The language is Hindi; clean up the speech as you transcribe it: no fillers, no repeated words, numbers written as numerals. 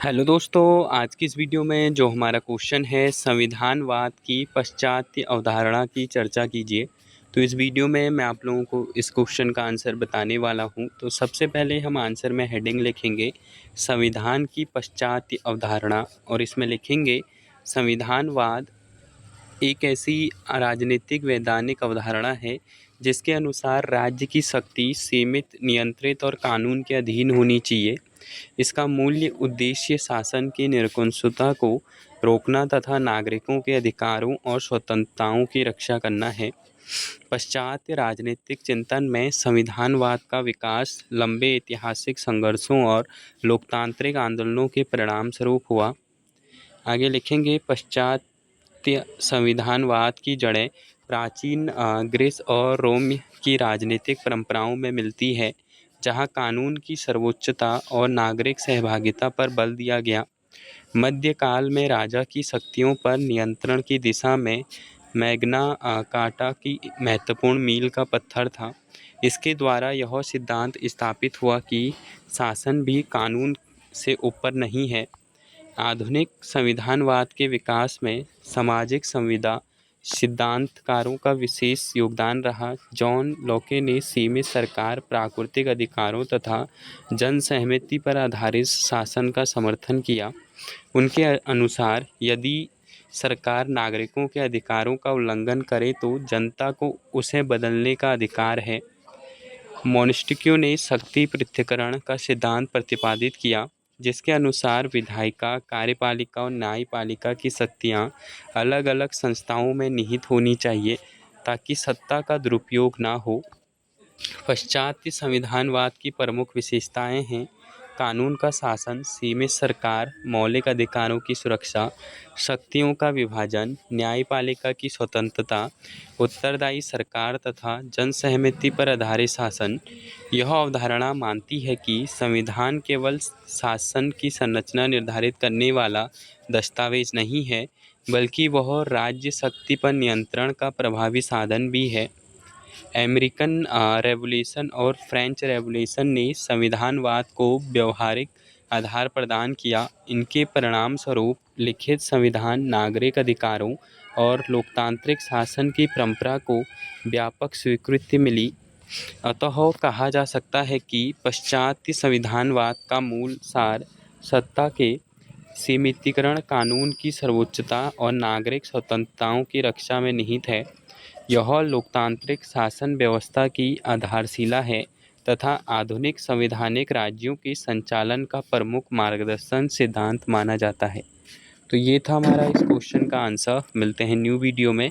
हेलो दोस्तों, आज की इस वीडियो में जो हमारा क्वेश्चन है संविधानवाद की पाश्चात्य अवधारणा की चर्चा कीजिए। तो इस वीडियो में मैं आप लोगों को इस क्वेश्चन का आंसर बताने वाला हूं। तो सबसे पहले हम आंसर में हेडिंग लिखेंगे संविधान की पाश्चात्य अवधारणा और इसमें लिखेंगे संविधानवाद एक ऐसी राजनीतिक वैधानिक अवधारणा है जिसके अनुसार राज्य की शक्ति सीमित, नियंत्रित और कानून के अधीन होनी चाहिए। इसका मूल्य उद्देश्य शासन की निरंकुशता को रोकना तथा नागरिकों के अधिकारों और स्वतंत्रताओं की रक्षा करना है। पाश्चात्य राजनीतिक चिंतन में संविधानवाद का विकास लंबे ऐतिहासिक संघर्षों और लोकतांत्रिक आंदोलनों के परिणाम स्वरूप हुआ। आगे लिखेंगे पाश्चात्य संविधानवाद की जड़ें प्राचीन ग्रीस और रोम की राजनीतिक परंपराओं में मिलती है, जहां कानून की सर्वोच्चता और नागरिक सहभागिता पर बल दिया गया। मध्यकाल में राजा की शक्तियों पर नियंत्रण की दिशा में मैग्ना कार्टा की महत्वपूर्ण मील का पत्थर था। इसके द्वारा यह सिद्धांत स्थापित हुआ कि शासन भी कानून से ऊपर नहीं है। आधुनिक संविधानवाद के विकास में सामाजिक संविदा सिद्धांतकारों का विशेष योगदान रहा। जॉन लॉके ने सीमित सरकार, प्राकृतिक अधिकारों तथा जनसहमति पर आधारित शासन का समर्थन किया। उनके अनुसार यदि सरकार नागरिकों के अधिकारों का उल्लंघन करे तो जनता को उसे बदलने का अधिकार है। मोंटेस्क्यू ने शक्ति पृथक्करण का सिद्धांत प्रतिपादित किया, जिसके अनुसार विधायिका, कार्यपालिका और न्यायपालिका की शक्तियाँ अलग अलग संस्थाओं में निहित होनी चाहिए ताकि सत्ता का दुरुपयोग न हो। पाश्चात्य संविधानवाद की प्रमुख विशेषताएं हैं कानून का शासन, सीमित सरकार, मौलिक अधिकारों की सुरक्षा, शक्तियों का विभाजन, न्यायपालिका की स्वतंत्रता, उत्तरदायी सरकार तथा जनसहमति पर आधारित शासन। यह अवधारणा मानती है कि संविधान केवल शासन की संरचना निर्धारित करने वाला दस्तावेज नहीं है, बल्कि वह राज्य शक्ति पर नियंत्रण का प्रभावी साधन भी है। अमेरिकन रेवोल्यूशन और फ्रेंच रेवोल्यूशन ने संविधानवाद को व्यवहारिक आधार प्रदान किया। इनके परिणाम स्वरूप लिखित संविधान नागरिक अधिकारों और लोकतांत्रिक शासन की परंपरा को व्यापक स्वीकृति मिली। अतः कहा जा सकता है कि पाश्चात्य संविधानवाद का मूल सार सत्ता के सीमितीकरण, कानून की सर्वोच्चता और नागरिक स्वतंत्रताओं की रक्षा में निहित है। यह लोकतांत्रिक शासन व्यवस्था की आधारशिला है तथा आधुनिक संवैधानिक राज्यों के संचालन का प्रमुख मार्गदर्शन सिद्धांत माना जाता है। तो ये था हमारा इस क्वेश्चन का आंसर। मिलते हैं न्यू वीडियो में।